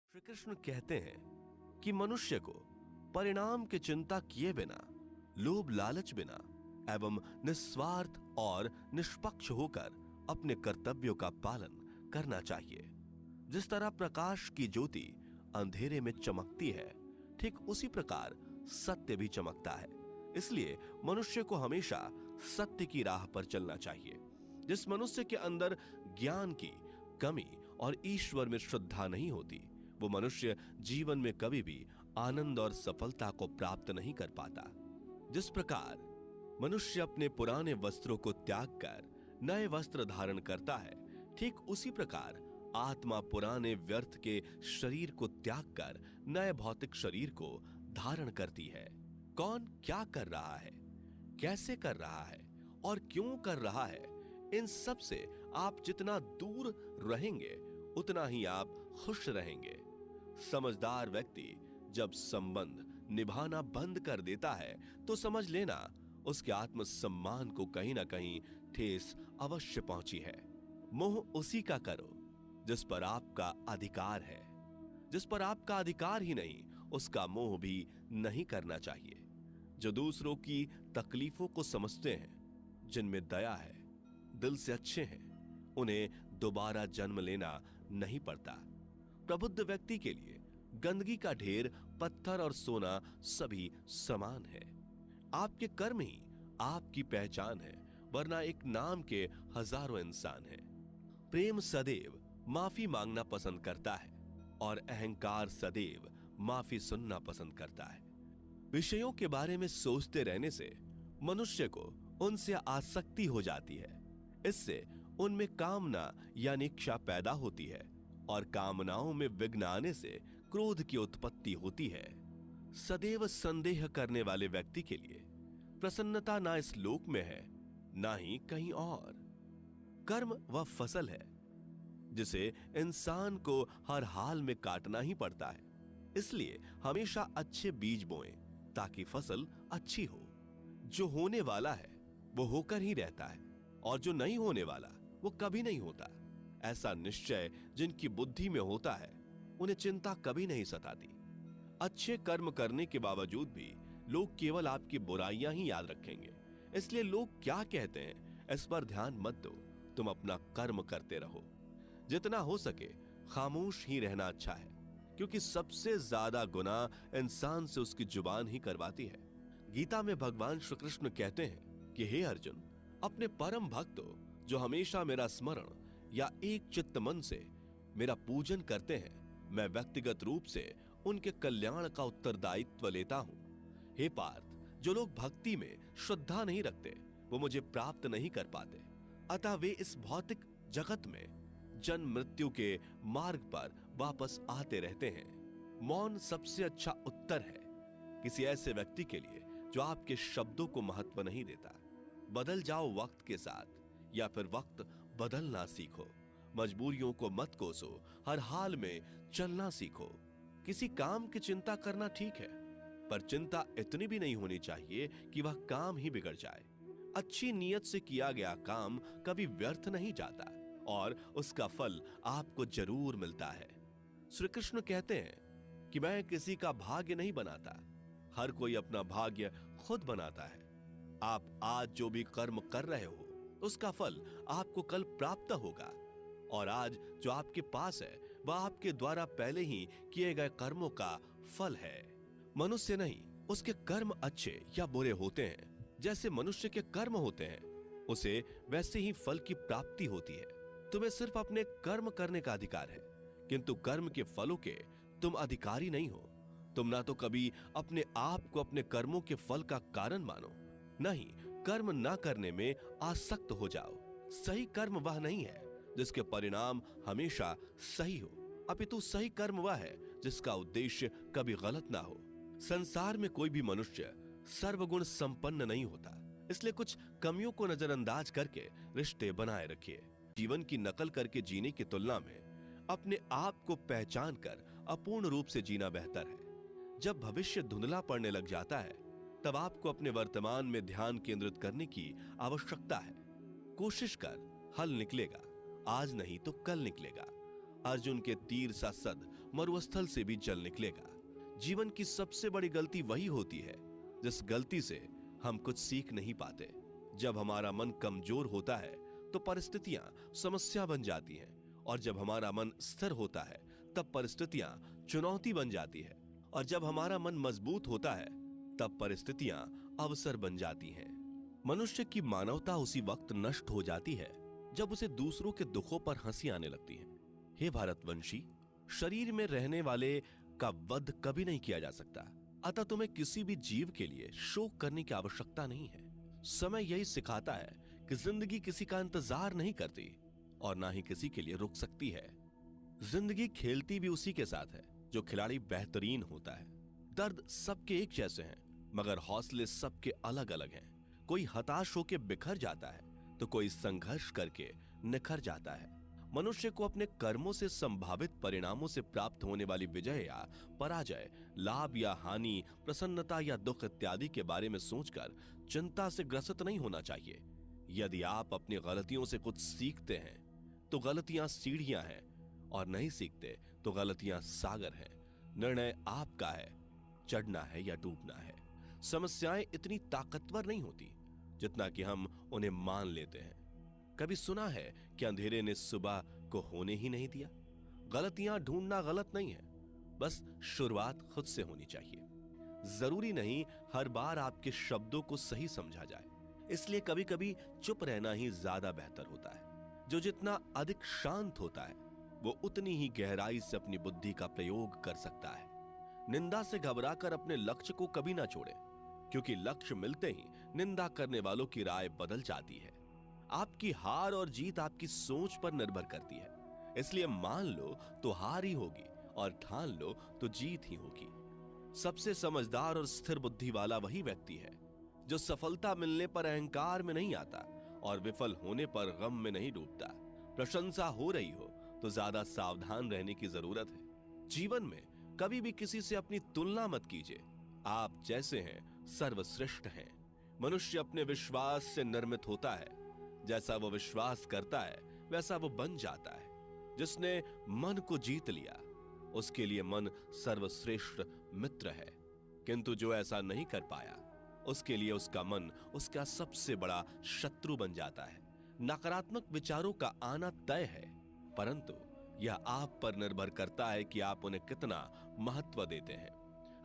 श्री कृष्ण कहते हैं कि मनुष्य को परिणाम की चिंता किए बिना, लोभ लालच बिना एवं निस्वार्थ और निष्पक्ष होकर अपने कर्तव्यों का पालन करना चाहिए। जिस तरह प्रकाश की ज्योति अंधेरे में चमकती है, ठीक उसी प्रकार सत्य भी चमकता है। इसलिए मनुष्य को हमेशा सत्य की राह पर चलना चाहिए। जिस मनुष्य के अंदर ज्ञान की कमी और ईश्वर में श्रद्धा नहीं होती, वो मनुष्य जीवन में कभी भी आनंद और सफलता को प्राप्त नहीं कर पाता। जिस प्रकार मनुष्य अपने पुराने वस्त्रों को त्याग कर नए वस्त्र धारण करता है, ठीक उसी प्रकार आत्मा पुराने व्यर्थ के शरीर को त्याग कर नए भौतिक शरीर को धारण करती है। कौन क्या कर रहा है, कैसे कर रहा है और क्यों कर रहा है, इन सब से आप जितना दूर रहेंगे उतना ही आप खुश रहेंगे। समझदार व्यक्ति जब संबंध निभाना बंद कर देता है तो समझ लेना उसके आत्मसम्मान को कहीं ना कहीं ठेस अवश्य पहुंची है। मोह उसी का करो जिस पर आपका अधिकार है। जिस पर आपका अधिकार ही नहीं, उसका मोह भी नहीं करना चाहिए। जो दूसरों की तकलीफों को समझते हैं, जिनमें दया है, दिल से अच्छे हैं, उन्हें दोबारा जन्म लेना नहीं पड़ता। प्रबुद्ध व्यक्ति के लिए गंदगी का ढेर, पत्थर और सोना सभी समान है। आपके कर्म ही आपकी पहचान है, वरना एक नाम के हजारों इंसान हैं। प्रेम सदैव माफी मांगना पसंद करता है और अहंकार सदैव माफी सुनना पसंद करता है। विषयों के बारे में सोचते रहने से मनुष्य को उनसे आसक्ति हो जाती है। इससे उनमें कामना यानी इच्छा पैदा होती है और कामनाओं में विघ्न आने से क्रोध की उत्पत्ति होती है। सदैव संदेह करने वाले व्यक्ति के लिए प्रसन्नता ना इस लोक में है, ना ही कहीं और। कर्म वह फसल है जिसे इंसान को हर हाल में काटना ही पड़ता है। इसलिए हमेशा अच्छे बीज बोएं ताकि फसल अच्छी हो। जो होने वाला है वो होकर ही रहता है और जो नहीं होने वाला वो कभी नहीं होता। ऐसा निश्चय जिनकी बुद्धि में होता है, उन्हें चिंता कभी नहीं सताती। अच्छे कर्म करने के बावजूद भी लोग केवल आपकी बुराइयां ही याद रखेंगे। इसलिए लोग क्या कहते हैं इस पर ध्यान मत दो, तुम अपना कर्म करते रहो। जितना हो सके खामोश ही रहना अच्छा है, क्योंकि सबसे ज्यादा गुनाह इंसान से उसकी जुबान ही करवाती है। गीता में भगवान श्री कृष्ण कहते हैं कि हे अर्जुन, अपने परम भक्तों जो हमेशा मेरा स्मरण या एक चित्त मन से मेरा पूजन करते हैं, मैं व्यक्तिगत रूप से उनके कल्याण का उत्तरदायित्व लेता हूं। हे पार्थ, जो लोग भक्ति में श्रद्धा नहीं रखते वो मुझे प्राप्त नहीं कर पाते। अतः वे इस भौतिक जगत में जन्म मृत्यु के मार्ग पर वापस आते रहते हैं। मौन सबसे अच्छा उत्तर है किसी ऐसे व्यक्ति के लिए जो आपके शब्दों को महत्व नहीं देता। बदल जाओ वक्त के साथ, या फिर वक्त बदलना सीखो। मजबूरियों को मत कोसो, हर हाल में चलना सीखो। किसी काम की चिंता करना ठीक है, पर चिंता इतनी भी नहीं होनी चाहिए कि वह काम ही बिगड़ जाए। अच्छी नीयत से किया गया काम कभी व्यर्थ नहीं जाता और उसका फल आपको जरूर मिलता है। श्री कृष्ण कहते हैं कि मैं किसी का भाग्य नहीं बनाता, हर कोई अपना भाग्य खुद बनाता है। आप आज जो भी कर्म कर रहे हो उसका फल आपको कल प्राप्त होगा, और आज जो आपके पास है वह आपके द्वारा पहले ही किए गए कर्मों का फल है। मनुष्य नहीं, उसके कर्म अच्छे या बुरे होते हैं। जैसे मनुष्य के कर्म होते हैं, उसे वैसे ही फल की प्राप्ति होती है। तुम्हें सिर्फ अपने कर्म करने का अधिकार है, किंतु कर्म के फलों के तुम अधिकारी नहीं हो। तुम ना तो कभी अपने आप को अपने कर्मों के फल का कारण मानो, नहीं कर्म ना करने में आसक्त हो जाओ। सही कर्म वह नहीं है जिसके परिणाम हमेशा सही हो, अपितु सही कर्म वह है जिसका उद्देश्य कभी गलत ना हो। संसार में कोई भी मनुष्य सर्वगुण संपन्न नहीं होता, इसलिए कुछ कमियों को नजरअंदाज करके रिश्ते बनाए रखिए। जीवन की नकल करके जीने की तुलना में अपने आप को पहचान कर अपूर्ण रूप से जीना बेहतर है। जब भविष्य धुंधला पड़ने लग जाता है, तब आपको अपने वर्तमान में ध्यान केंद्रित करने की आवश्यकता है। कोशिश कर, हल निकलेगा, आज नहीं तो कल निकलेगा। अर्जुन के तीर सा सद मरुस्थल से भी जल निकलेगा। जीवन की सबसे बड़ी गलती वही होती है जिस गलती से हम कुछ सीख नहीं पाते। जब हमारा मन कमजोर होता है तो परिस्थितियां समस्या बन जाती हैं, और जब हमारा मन स्थिर होता है तब परिस्थितियां चुनौती बन जाती है, और जब हमारा मन मजबूत होता है तब परिस्थितियां अवसर बन जाती हैं। मनुष्य की मानवता उसी वक्त नष्ट हो जाती है जब उसे दूसरों के दुखों पर हंसी आने लगती है। हे भारतवंशी, शरीर में रहने वाले का वध कभी नहीं किया जा सकता, अतः तुम्हें किसी भी जीव के लिए शोक करने की आवश्यकता नहीं है। समय यही सिखाता है कि जिंदगी किसी का इंतजार नहीं करती और ना ही किसी के लिए रुक सकती है। जिंदगी खेलती भी उसी के साथ है जो खिलाड़ी बेहतरीन होता है। दर्द सबके एक जैसे हैं, मगर हौसले सबके अलग अलग हैं। कोई हताश होकर बिखर जाता है तो कोई संघर्ष करके निखर जाता है। मनुष्य को अपने कर्मों से संभावित परिणामों से प्राप्त होने वाली विजय या पराजय, लाभ या हानि, प्रसन्नता या दुख इत्यादि के बारे में सोचकर चिंता से ग्रसित नहीं होना चाहिए। यदि आप अपनी गलतियों से कुछ सीखते हैं तो गलतियां सीढ़ियां हैं, और नहीं सीखते तो गलतियां सागर हैं। निर्णय आपका है, चढ़ना है या डूबना है। समस्याएं इतनी ताकतवर नहीं होती जितना कि हम उन्हें मान लेते हैं। कभी सुना है कि अंधेरे ने सुबह को होने ही नहीं दिया? गलतियां ढूंढना गलत नहीं है, बस शुरुआत खुद से होनी चाहिए। जरूरी नहीं हर बार आपके शब्दों को सही समझा जाए, इसलिए कभी कभी चुप रहना ही ज्यादा बेहतर होता है। जो जितना अधिक शांत होता है वो उतनी ही गहराई से अपनी बुद्धि का प्रयोग कर सकता है। निंदा से घबराकर अपने लक्ष्य को कभी ना छोड़े, क्योंकि लक्ष्य मिलते ही निंदा करने वालों की राय बदल जाती है। आपकी हार और जीत आपकी सोच पर निर्भर करती है, इसलिए मान लो तो हार ही होगी और ठान लो तो जीत ही होगी। सबसे समझदार और स्थिर बुद्धि वाला वही व्यक्ति है जो सफलता मिलने पर अहंकार में नहीं आता और विफल होने पर गम में नहीं डूबता। प्रशंसा हो रही हो तो ज्यादा सावधान रहने की जरूरत है। जीवन में कभी भी किसी से अपनी तुलना मत कीजिए। आप जैसे हैं सर्वश्रेष्ठ हैं। मनुष्य अपने विश्वास से निर्मित होता है। जैसा वो विश्वास करता है वैसा वो बन जाता है। जिसने मन को जीत लिया उसके लिए मन सर्वश्रेष्ठ मित्र है, किंतु जो ऐसा नहीं कर पाया उसके लिए उसका मन उसका सबसे बड़ा शत्रु बन जाता है। नकारात्मक विचारों का आना तय है, परंतु यह आप पर निर्भर करता है कि आप उन्हें कितना महत्व देते हैं।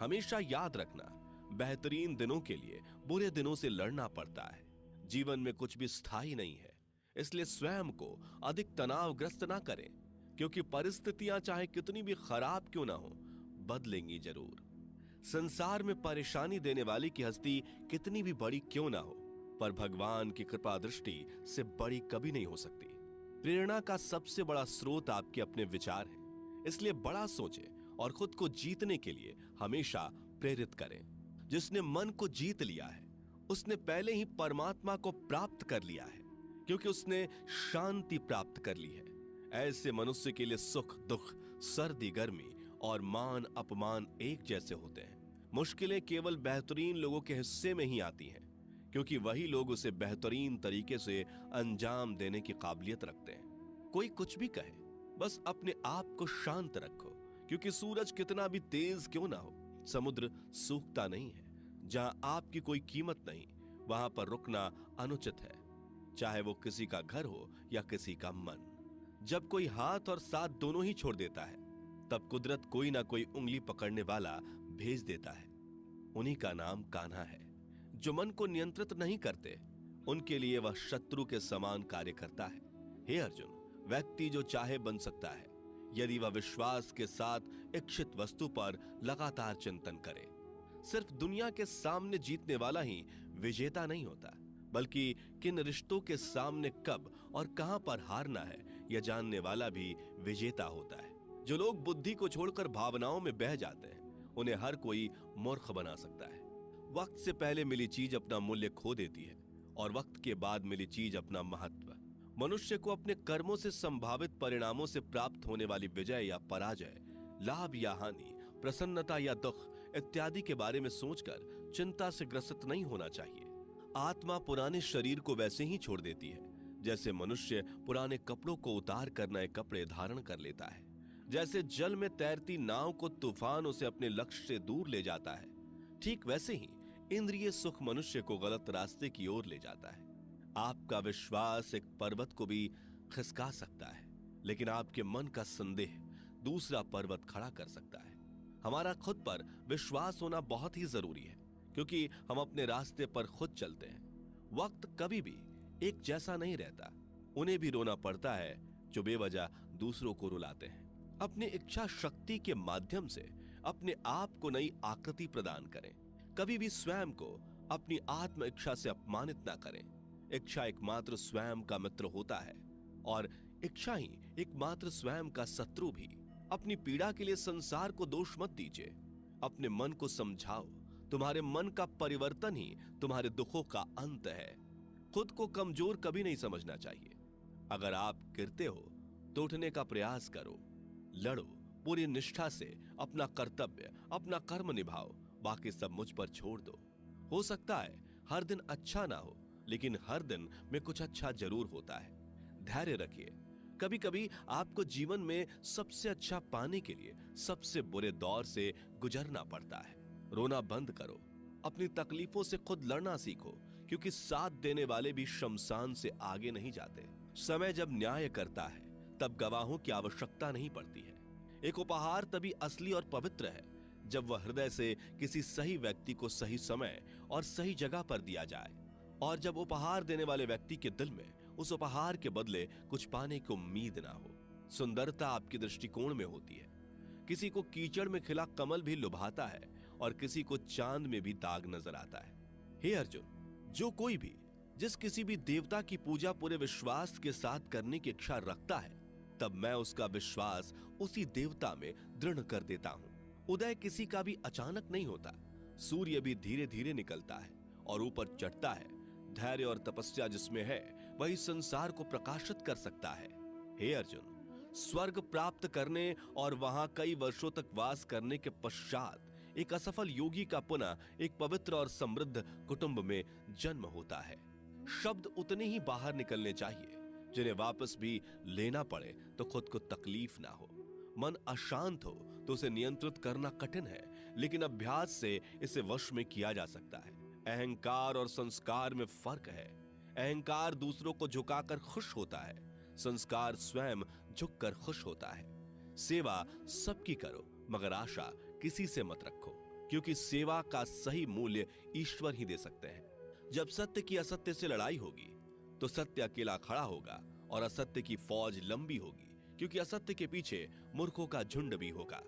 हमेशा याद रखना, बेहतरीन दिनों के लिए बुरे दिनों से लड़ना पड़ता है। जीवन में कुछ भी स्थायी नहीं है, इसलिए स्वयं को अधिक तनावग्रस्त ना करें, क्योंकि परिस्थितियां चाहे कितनी भी खराब क्यों ना हो, बदलेंगी जरूर। संसार में परेशानी देने वाली की हस्ती कितनी भी बड़ी क्यों ना हो, पर भगवान की कृपा दृष्टि से बड़ी कभी नहीं हो सकती। प्रेरणा का सबसे बड़ा स्रोत आपके अपने विचार हैं, इसलिए बड़ा सोचें और खुद को जीतने के लिए हमेशा प्रेरित करें। जिसने मन को जीत लिया है उसने पहले ही परमात्मा को प्राप्त कर लिया है, क्योंकि उसने शांति प्राप्त कर ली है। ऐसे मनुष्य के लिए सुख दुख, सर्दी गर्मी और मान अपमान एक जैसे होते हैं। मुश्किलें केवल बेहतरीन लोगों के हिस्से में ही आती हैं, क्योंकि वही लोग उसे बेहतरीन तरीके से अंजाम देने की काबिलियत रखते हैं। कोई कुछ भी कहे, बस अपने आप को शांत रखो, क्योंकि सूरज कितना भी तेज क्यों ना हो, समुद्र सूखता नहीं है। जहां आपकी कोई कीमत नहीं, वहां पर रुकना अनुचित है, चाहे वो किसी का घर हो या किसी का मन। जब कोई हाथ और साथ दोनों ही छोड़ देता है, तब कुदरत कोई ना कोई उंगली पकड़ने वाला भेज देता है। उन्हीं का नाम कान्हा है। जो मन को नियंत्रित नहीं करते, उनके लिए वह शत्रु के समान कार्य करता है। हे अर्जुन, व्यक्ति जो चाहे बन सकता है, यदि वह विश्वास के साथ इच्छित वस्तु पर लगातार चिंतन करे। सिर्फ दुनिया के सामने जीतने वाला ही विजेता नहीं होता, बल्कि किन रिश्तों के सामने कब और कहां पर हारना है यह जानने वाला भी विजेता होता है। जो लोग बुद्धि को छोड़कर भावनाओं में बह जाते हैं, उन्हें हर कोई मूर्ख बना सकता है। वक्त से पहले मिली चीज अपना मूल्य खो देती है और वक्त के बाद मिली चीज अपना महत्व। मनुष्य को अपने कर्मों से संभावित परिणामों से प्राप्त होने वाली विजय या पराजय, लाभ या हानि, प्रसन्नता या दुख इत्यादि के बारे में सोचकर चिंता से ग्रसित नहीं होना चाहिए। आत्मा पुराने शरीर को वैसे ही छोड़ देती है जैसे मनुष्य पुराने कपड़ों को उतार कर नए कपड़े धारण कर लेता है। जैसे जल में तैरती नाव को तूफान उसे अपने लक्ष्य से दूर ले जाता है, ठीक वैसे ही इंद्रिय सुख मनुष्य को गलत रास्ते की ओर ले जाता है। आपका विश्वास एक पर्वत को भी खिसका सकता है, लेकिन आपके मन का संदेह दूसरा पर्वत खड़ा कर सकता है। हमारा खुद पर विश्वास होना बहुत ही जरूरी है, क्योंकि हम अपने रास्ते पर खुद चलते हैं। वक्त कभी भी एक जैसा नहीं रहता। उन्हें भी रोना पड़ता है जो बेवजह दूसरों को रुलाते हैं। अपनी इच्छा शक्ति के माध्यम से अपने आप को नई आकृति प्रदान करें। कभी भी स्वयं को अपनी आत्म इच्छा से अपमानित ना करें। इच्छा एकमात्र स्वयं का मित्र होता है और इच्छा ही एकमात्र स्वयं का शत्रु भी। अपनी पीड़ा के लिए संसार को दोष मत दीजिए। अपने मन को समझाओ। तुम्हारे मन का परिवर्तन ही तुम्हारे दुखों का अंत है। खुद को कमजोर कभी नहीं समझना चाहिए। अगर आप गिरते हो तो उठने का प्रयास करो, लड़ो, पूरी निष्ठा से अपना कर्तव्य, अपना कर्म निभाओ, बाकी सब मुझ पर छोड़ दो। हो सकता है हर दिन अच्छा ना हो, लेकिन हर दिन में कुछ अच्छा जरूर होता है। धैर्य रखिए। कभी कभी आपको जीवन में सबसे अच्छा पाने के लिए सबसे बुरे दौर से गुजरना पड़ता है। रोना बंद करो। अपनी तकलीफों से खुद लड़ना सीखो, क्योंकि साथ देने वाले भी शमशान से आगे नहीं जाते। समय जब न्याय करता है तब गवाहों की आवश्यकता नहीं पड़ती है। एक उपहार तभी असली और पवित्र है जब वह हृदय से किसी सही व्यक्ति को सही समय और सही जगह पर दिया जाए, और जब उपहार देने वाले व्यक्ति के दिल में उस उपहार के बदले कुछ पाने की उम्मीद ना हो। सुंदरता आपके दृष्टिकोण में होती है। किसी को कीचड़ में खिला कमल भी लुभाता है और किसी को चांद में भी दाग नजर आता है। हे अर्जुन, जो कोई भी जिस किसी भी देवता की पूजा पूरे विश्वास के साथ करने की इच्छा रखता है, तब मैं उसका विश्वास उसी देवता में दृढ़ कर देता हूं। उदय किसी का भी अचानक नहीं होता। सूर्य भी धीरे धीरे निकलता है और ऊपर चढ़ता है। धैर्य और तपस्या जिसमें है वही संसार को प्रकाशित कर सकता है। हे अर्जुन, स्वर्ग प्राप्त करने और वहां कई वर्षों तक वास करने के पश्चात एक असफल योगी का पुनः एक पवित्र और समृद्ध कुटुंब में जन्म होता है। शब्द उतने ही बाहर निकलने चाहिए जिन्हें वापस भी लेना पड़े तो खुद को तकलीफ ना हो। मन अशांत हो तो उसे नियंत्रित करना कठिन है, लेकिन अभ्यास से इसे वश में किया जा सकता है। अहंकार और संस्कार में फर्क है। अहंकार दूसरों को झुकाकर खुश होता है, संस्कार स्वयं झुककर खुश होता है। सेवा सबकी करो, मगर आशा किसी से मत रखो, क्योंकि सेवा का सही मूल्य ईश्वर ही दे सकते हैं। जब सत्य की असत्य से लड़ाई होगी तो सत्य अकेला खड़ा होगा और असत्य की फौज लंबी होगी, क्योंकि असत्य के पीछे मूर्खों का झुंड भी होगा।